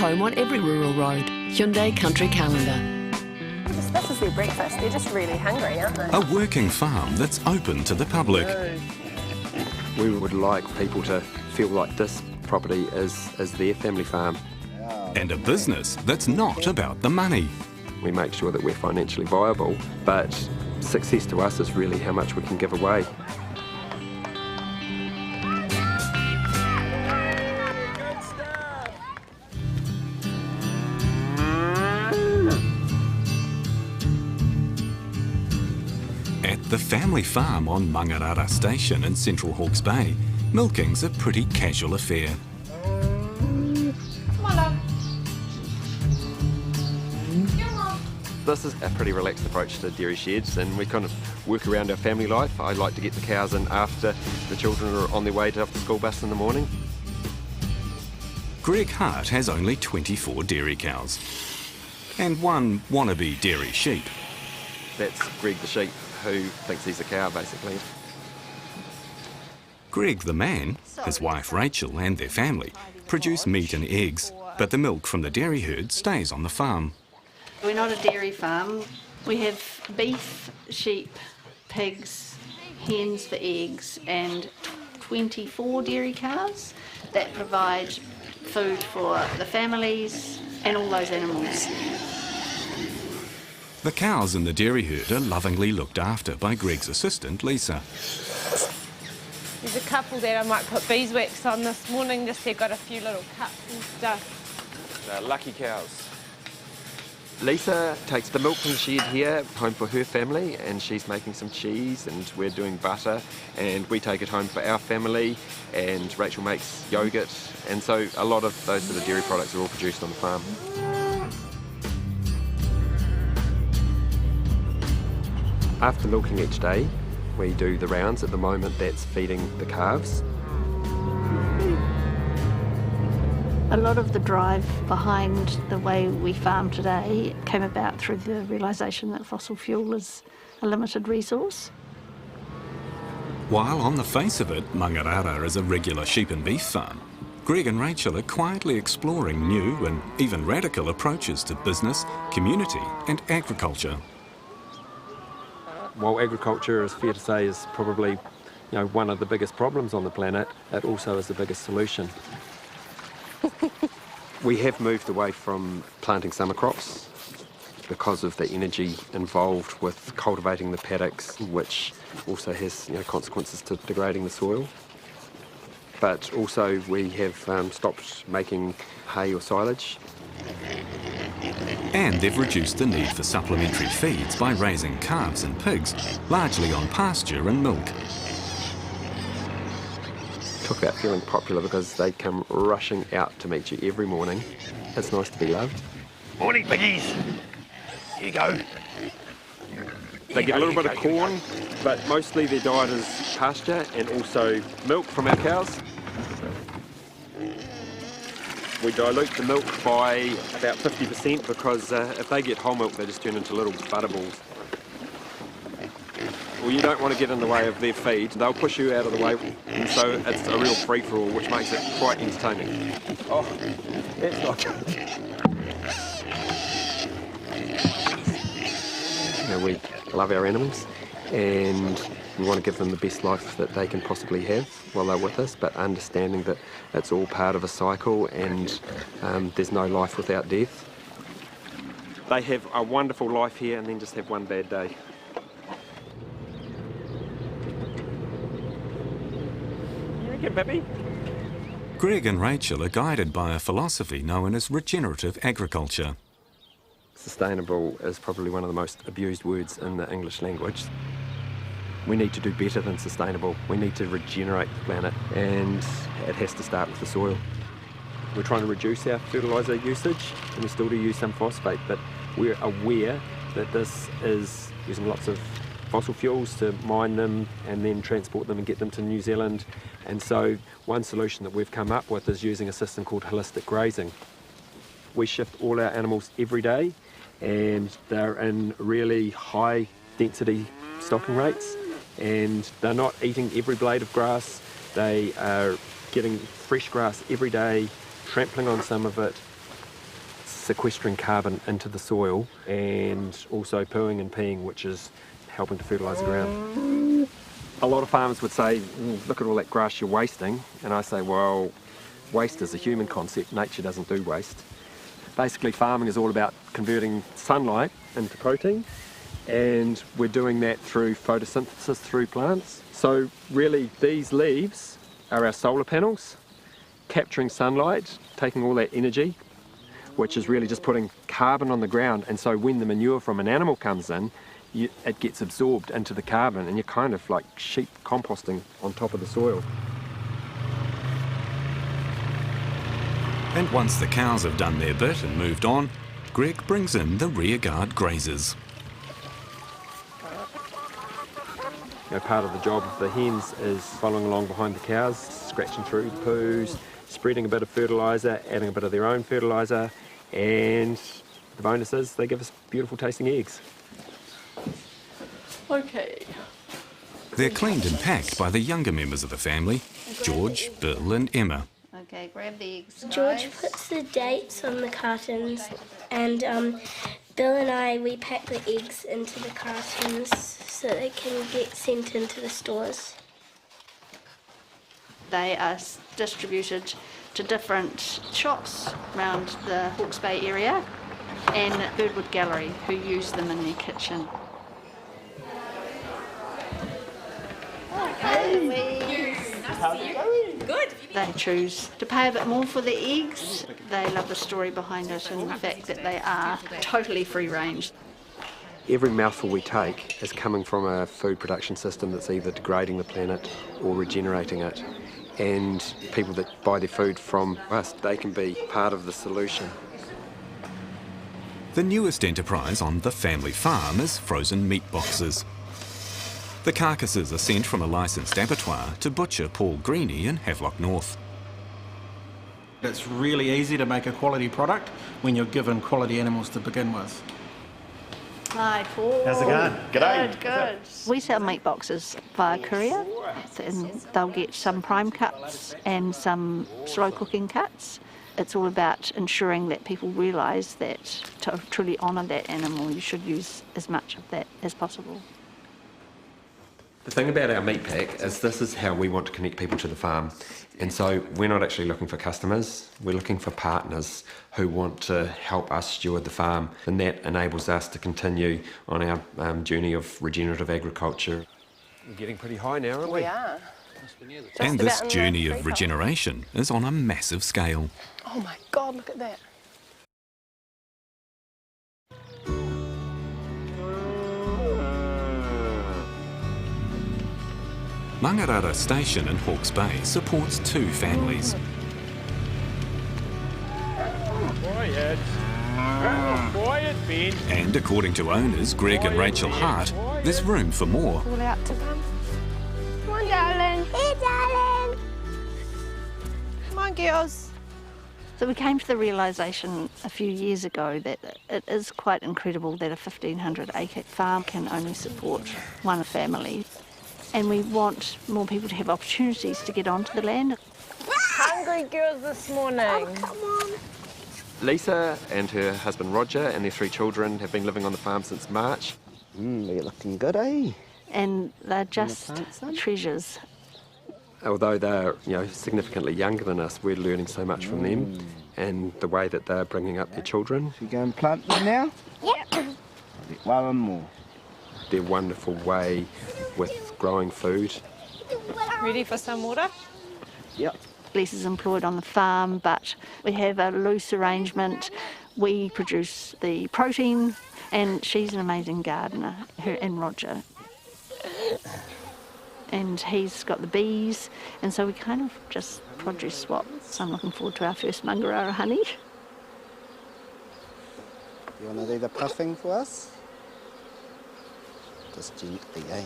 home on every rural road. Hyundai Country Calendar. This is their breakfast. They're just really hungry, aren't they? A working farm that's open to the public. We would like people to feel like this property is their family farm. And a business that's not about the money. We make sure that we're financially viable, but success to us is really how much we can give away. At the family farm on Mangarara Station in Central Hawke's Bay, milking's a pretty casual affair. This is a pretty relaxed approach to dairy sheds, and we kind of work around our family life. I like to get the cows in after the children are on their way to the school bus in the morning. Greg Hart has only 24 dairy cows and one wannabe dairy sheep. That's Greg the sheep, who thinks he's a cow, basically. Greg the man, his wife Rachel and their family produce meat and eggs, but the milk from the dairy herd stays on the farm. We're not a dairy farm. We have beef, sheep, pigs, hens for eggs and 24 dairy cows that provide food for the families and all those animals. The cows in the dairy herd are lovingly looked after by Greg's assistant, Lisa. There's a couple that I might put beeswax on this morning, just they've got a few little cuts and stuff. They're lucky cows. Lisa takes the milk from the shed here home for her family, and she's making some cheese, and we're doing butter, and we take it home for our family, and Rachel makes yoghurt, and so a lot of those sort of dairy products are all produced on the farm. After milking each day, we do the rounds. At the moment, that's feeding the calves. A lot of the drive behind the way we farm today came about through the realisation that fossil fuel is a limited resource. While on the face of it, Mangarara is a regular sheep and beef farm, Greg and Rachel are quietly exploring new and even radical approaches to business, community and agriculture. While agriculture, is fair to say, is probably one of the biggest problems on the planet, it also is the biggest solution. We have moved away from planting summer crops because of the energy involved with cultivating the paddocks, which also has consequences to degrading the soil. But also we have stopped making hay or silage. And they've reduced the need for supplementary feeds by raising calves and pigs, largely on pasture and milk. Talk about feeling popular, because they come rushing out to meet you every morning. It's nice to be loved. Morning, piggies. Here you go. They get a little bit of corn, but mostly their diet is pasture and also milk from our cows. We dilute the milk by about 50% because if they get whole milk, they just turn into little butter balls. Well, you don't want to get in the way of their feed. They'll push you out of the way, and so it's a real free-for-all, which makes it quite entertaining. Oh, that's not good. We love our animals, and we want to give them the best life that they can possibly have while they're with us, but understanding that it's all part of a cycle, and there's no life without death. They have a wonderful life here and then just have one bad day. Greg and Rachel are guided by a philosophy known as regenerative agriculture. Sustainable is probably one of the most abused words in the English language. We need to do better than sustainable. We need to regenerate the planet, and it has to start with the soil. We're trying to reduce our fertiliser usage, and we still do use some phosphate, but we're aware that this is using lots of fossil fuels to mine them and then transport them and get them to New Zealand. And so one solution that we've come up with is using a system called holistic grazing. We shift all our animals every day, and they're in really high density stocking rates, and they're not eating every blade of grass. They are getting fresh grass every day, trampling on some of it, sequestering carbon into the soil and also pooing and peeing, which is helping to fertilise the ground. A lot of farmers would say, look at all that grass you're wasting, and I say, well, waste is a human concept, nature doesn't do waste. Basically, farming is all about converting sunlight into protein, and we're doing that through photosynthesis through plants. So really, these leaves are our solar panels, capturing sunlight, taking all that energy, which is really just putting carbon on the ground, and so when the manure from an animal comes in, it gets absorbed into the carbon, and you're kind of like sheep composting on top of the soil. And once the cows have done their bit and moved on, Greg brings in the rearguard grazers. Part of the job of the hens is following along behind the cows, scratching through the poos, spreading a bit of fertiliser, adding a bit of their own fertiliser, and the bonus is they give us beautiful tasting eggs. Okay. They're cleaned and packed by the younger members of the family, George, Bill and Emma. Okay, grab the eggs. George puts the dates on the cartons, and Bill and I, we pack the eggs into the cartons so they can get sent into the stores. They are distributed to different shops around the Hawke's Bay area and Birdwood Gallery, who use them in their kitchen. They choose to pay a bit more for the eggs. They love the story behind it and the fact that they are totally free range. Every mouthful we take is coming from a food production system that's either degrading the planet or regenerating it. And people that buy their food from us, they can be part of the solution. The newest enterprise on the family farm is frozen meat boxes. The carcasses are sent from a licensed abattoir to butcher Paul Greeny in Havelock North. It's really easy to make a quality product when you're given quality animals to begin with. Hi, Paul. How's it going? G'day. Good. We sell meat boxes via courier, and they'll get some prime cuts and some slow cooking cuts. It's all about ensuring that people realise that to truly honour that animal, you should use as much of that as possible. The thing about our meat pack is this is how we want to connect people to the farm. And so we're not actually looking for customers, we're looking for partners who want to help us steward the farm. And that enables us to continue on our journey of regenerative agriculture. We're getting pretty high now, aren't we? We are. And this about in the journey of treetop. regeneration is on a massive scale. Oh my God, look at that. Mangarara Station in Hawke's Bay supports 2 families. Quiet. Quiet, Ben. And according to owners Greg and Rachel Hart, there's room for more. Call out to them. Come on, darling. Hey, darling! Come on, girls. So we came to the realisation a few years ago that it is quite incredible that a 1,500 acre farm can only support one family. And we want more people to have opportunities to get onto the land. Hungry girls this morning. Come on. Lisa and her husband Roger and their 3 children have been living on the farm since March. They're looking good, eh? And they're just treasures. Although they're significantly younger than us, we're learning so much from them and the way that they're bringing up their children. Should we go and plant them now? Yep. One more. Their wonderful way with growing food. Ready for some water? Yep. Lisa's employed on the farm, but we have a loose arrangement. We produce the protein, and she's an amazing gardener, her and Roger. And he's got the bees, and so we kind of just produce swap. So I'm looking forward to our first Mangarara honey. You want to do the puffing for us? Just gently, eh?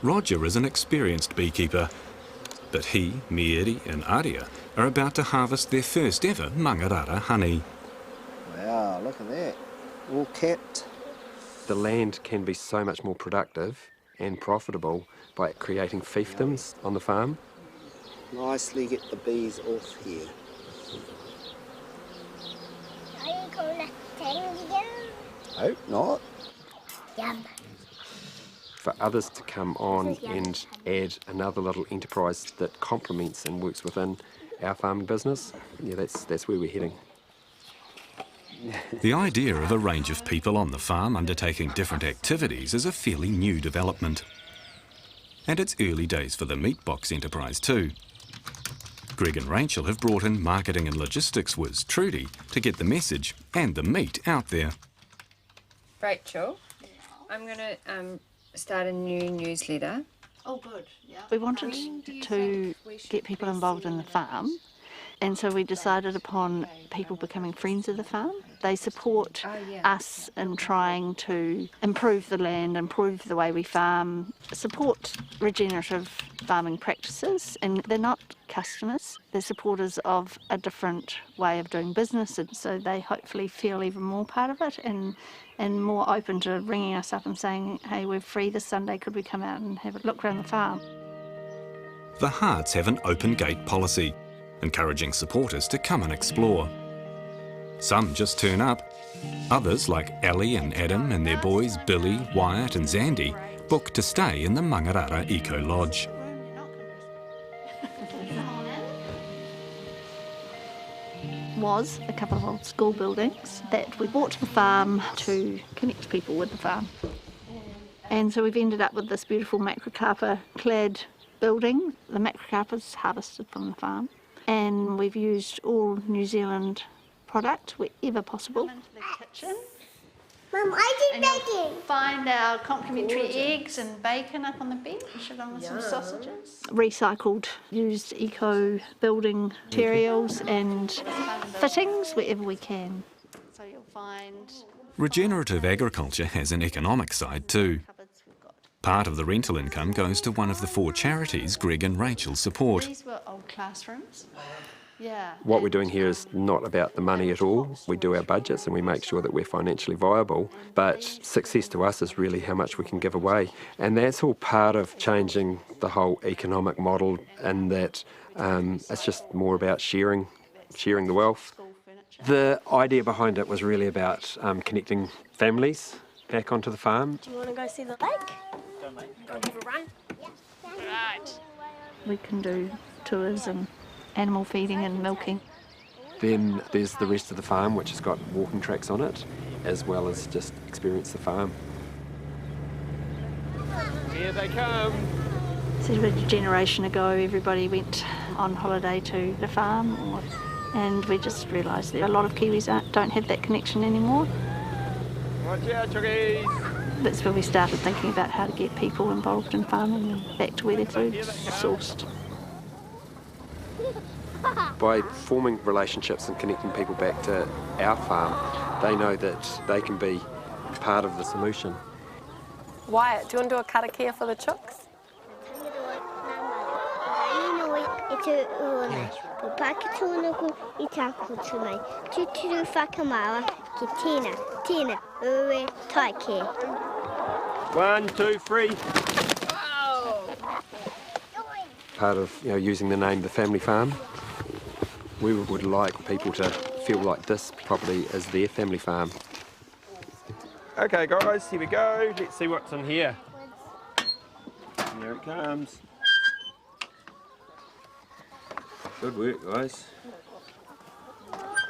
Roger is an experienced beekeeper, but he, Mieri and Aria are about to harvest their first ever Mangarara honey. Wow, look at that. All capped. The land can be so much more productive and profitable by creating fiefdoms on the farm. Nicely get the bees off here. Are you going to Hope not. Yum. For others to come on and add another little enterprise that complements and works within our farming business, yeah, that's where we're heading. The idea of a range of people on the farm undertaking different activities is a fairly new development. And it's early days for the meat box enterprise too. Greg and Rachel have brought in marketing and logistics whiz Trudy to get the message and the meat out there. Rachel, I'm going to start a new newsletter. Oh, good. Yeah. We wanted to get people involved in the farm, and so we decided upon people becoming friends of the farm. They support us in trying to improve the land, improve the way we farm, support regenerative farming practices, and they're not customers, they're supporters of a different way of doing business, and so they hopefully feel even more part of it and more open to ringing us up and saying, hey, we're free this Sunday, could we come out and have a look around the farm? The Hearts have an open gate policy, encouraging supporters to come and explore. Some just turn up. Others, like Ellie and Adam and their boys Billy, Wyatt and Zandy, book to stay in the Mangarara Eco Lodge. Was a couple of old school buildings that we bought to the farm to connect people with the farm. And so we've ended up with this beautiful macrocarpa clad building. The macrocarpa is harvested from the farm, and we've used all New Zealand product wherever possible. The kitchen. Mum, I did baking. Find our complimentary eggs and bacon up on the bench, along with some sausages. Recycled, used eco building materials and fittings wherever we can. So you'll find Regenerative agriculture has an economic side too. Part of the rental income goes to one of the 4 charities Greg and Rachel support. These were old classrooms. Yeah. What we're doing here is not about the money at all. We do our budgets and we make sure that we're financially viable, but success to us is really how much we can give away. And that's all part of changing the whole economic model, in that it's just more about sharing the wealth. The idea behind it was really about connecting families back onto the farm. Do you want to go see the lake? Go have a run? Right. We can do tours and animal feeding and milking. Then there's the rest of the farm, which has got walking tracks on it, as well as just experience the farm. Here they come. So a generation ago, everybody went on holiday to the farm, and we just realised that a lot of Kiwis don't have that connection anymore. Watch out, chuggies. That's where we started thinking about how to get people involved in farming and back to where their food's sourced. By forming relationships and connecting people back to our farm, they know that they can be part of the solution. Wyatt, do you want to do a karakia for the chooks? One, two, three. Part of using the name The Family Farm, we would like people to feel like this property is their family farm. Okay, guys, here we go. Let's see what's in here. Here it comes. Good work, guys.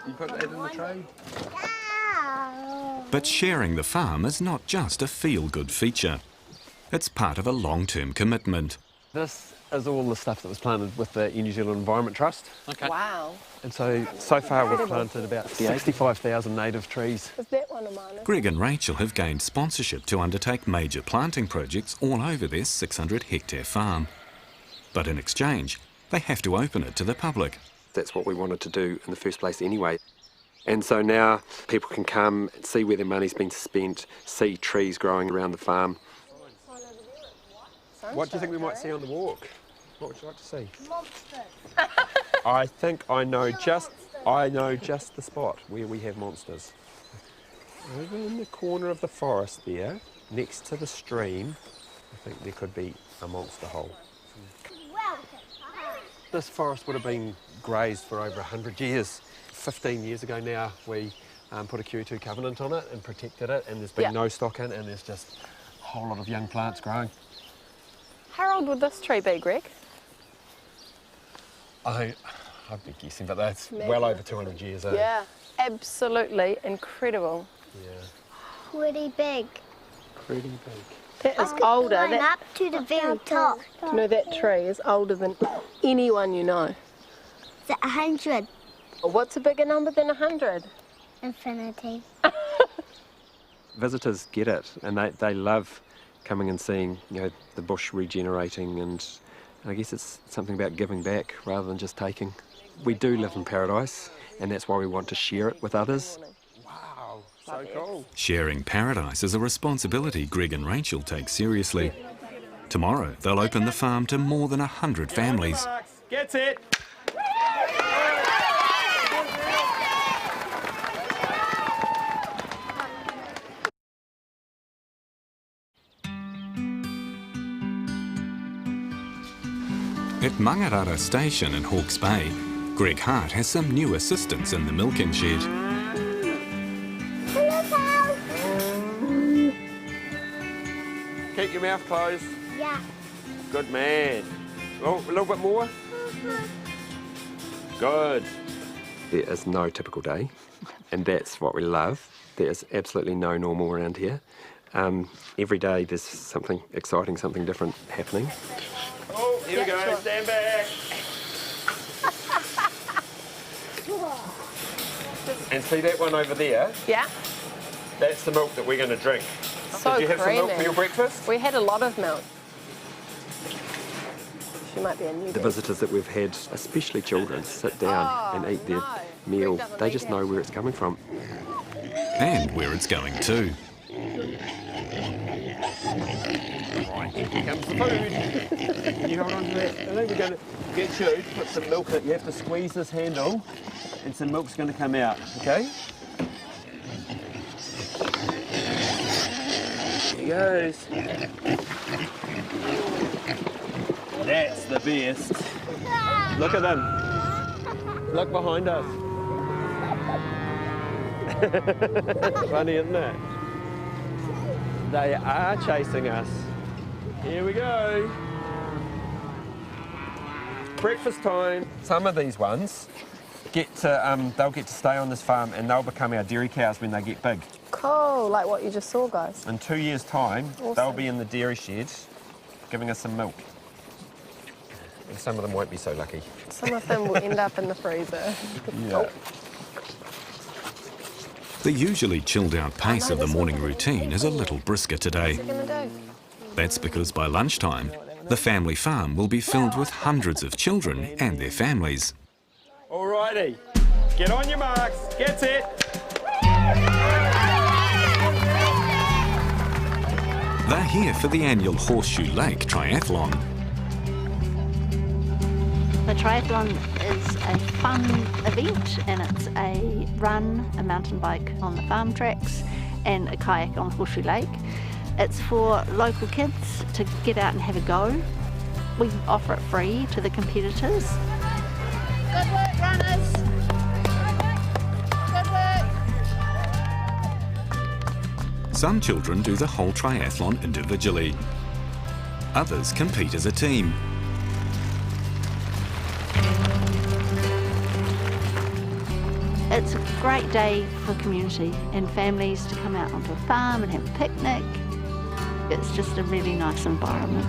You put that in the tray? But sharing the farm is not just a feel-good feature. It's part of a long-term commitment. This is all the stuff that was planted with the New Zealand Environment Trust. Okay. Wow. And so far we've planted about 65,000 native trees. Is that one of mine? Greg and Rachel have gained sponsorship to undertake major planting projects all over their 600-hectare farm. But in exchange, they have to open it to the public. That's what we wanted to do in the first place anyway. And so now people can come and see where their money's been spent, see trees growing around the farm. What do you think we might see on the walk? What would you like to see? Monsters. I think I know just the spot where we have monsters. Over in the corner of the forest there, next to the stream, I think there could be a monster hole. This forest would have been grazed for over 100 years. 15 years ago now, we put a Q2 covenant on it and protected it, and there's been no stock in, and there's just a whole lot of young plants growing. How old would this tree be, Greg? I'd be guessing, but that's well over 200 years old. Yeah, absolutely incredible. Yeah. Pretty big. Pretty big. That is older. Climb That, up to the very top. do you know that tree is older than anyone you know? It's 100. What's a bigger number than 100? Infinity. Visitors get it, and they love coming and seeing, you know, the bush regenerating, and I guess it's something about giving back rather than just taking. We do live in paradise, and that's why we want to share it with others. Wow, so cool. Sharing paradise is a responsibility Greg and Rachel take seriously. Tomorrow, they'll open the farm to more than 100 families. Gets it. At Mangarara Station in Hawke's Bay, Greg Hart has some new assistants in the milking shed. Keep your mouth closed. Yeah. Good man. Oh, a little bit more. Good. There is no typical day, and that's what we love. There is absolutely no normal around here. Every day there's something exciting, something different happening. Oh, here we go. Sure. Stand back. And see that one over there? Yeah. That's the milk that we're going to drink. So Did you have creamy. some milk for your breakfast? We had a lot of milk. She might be a newbie. The visitors that we've had, especially children, sit down and eat their meal. They just know where it's coming from. And where it's going to. Here comes the food. Can you hold on to that? I think we're going to get you to put some milk in. You have to squeeze this handle and some milk's going to come out, okay? Here he goes. That's the best. Look at them. Look behind us. Funny, isn't it? They are chasing us. Here we go. Breakfast time. Some of these ones they'll get to stay on this farm, and they'll become our dairy cows when they get big. Cool, like what you just saw, guys. In 2 years' time, Awesome. they'll be in the dairy shed giving us some milk. And some of them won't be so lucky. Some of them will end up in the freezer. Yeah. The usually chilled out pace of the morning routine is a little brisker today. What are you going to do? That's because by lunchtime, the family farm will be filled with hundreds of children and their families. Alrighty, get on your marks, get set. They're here for the annual Horseshoe Lake Triathlon. The triathlon is a fun event, and it's a run, a mountain bike on the farm tracks, and a kayak on Horseshoe Lake. It's for local kids to get out and have a go. We offer it free to the competitors. Good work, runners! Good work! Some children do the whole triathlon individually. Others compete as a team. It's a great day for community and families to come out onto a farm and have a picnic. It's just a really nice environment.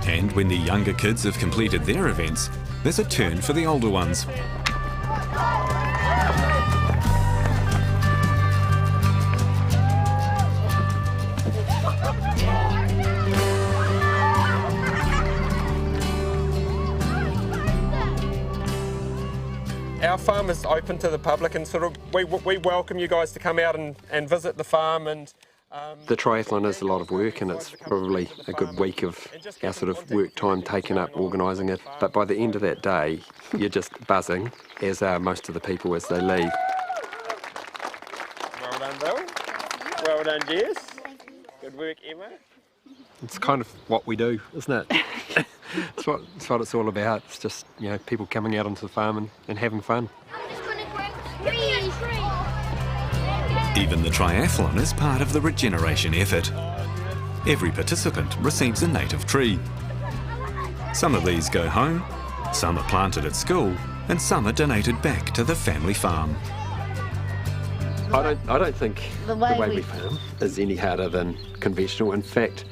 And when the younger kids have completed their events, there's a turn for the older ones. Our farm is open to the public, and sort of we welcome you guys to come out and visit the farm, and The triathlon is a lot of work, and it's probably a good week of our sort of work time taken up organising it. But by the end of that day, you're just buzzing, as are most of the people as they leave. Well done, Bill. Well done, Jess. Good work, Emma. It's kind of what we do, isn't it? it's what it's all about. It's just, you know, people coming out onto the farm and having fun. Even the triathlon is part of the regeneration effort. Every participant receives a native tree. Some of these go home, some are planted at school, and some are donated back to the family farm. I don't think the way we farm is any harder than conventional. In fact,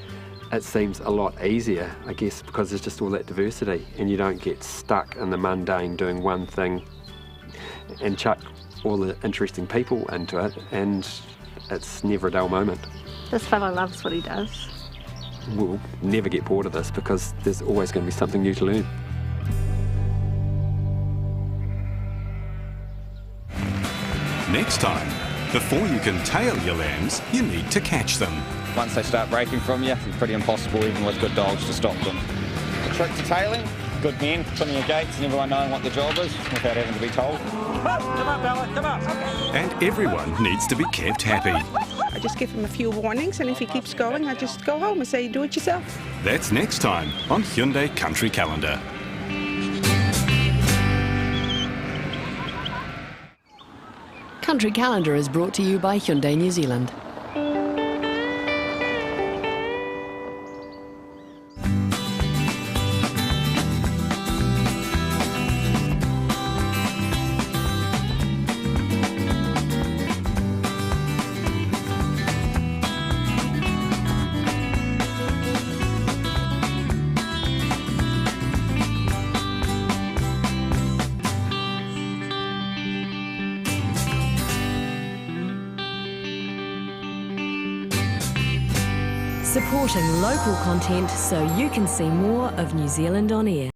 it seems a lot easier, I guess, because there's just all that diversity and you don't get stuck in the mundane doing one thing and chuck all the interesting people into it, and it's never a dull moment. This fella loves what he does. We'll never get bored of this because there's always going to be something new to learn. Next time, before you can tail your lambs, you need to catch them. Once they start breaking from you, it's pretty impossible even with good dogs to stop them. The trick to tailing, good men putting your gates and everyone knowing what the job is without having to be told. Come on, Bella, come on. And everyone needs to be kept happy. I just give him a few warnings, and if he keeps going, I just go home and say, do it yourself. That's next time on Hyundai Country Calendar. Country Calendar is brought to you by Hyundai New Zealand. Supporting local content so you can see more of New Zealand on air.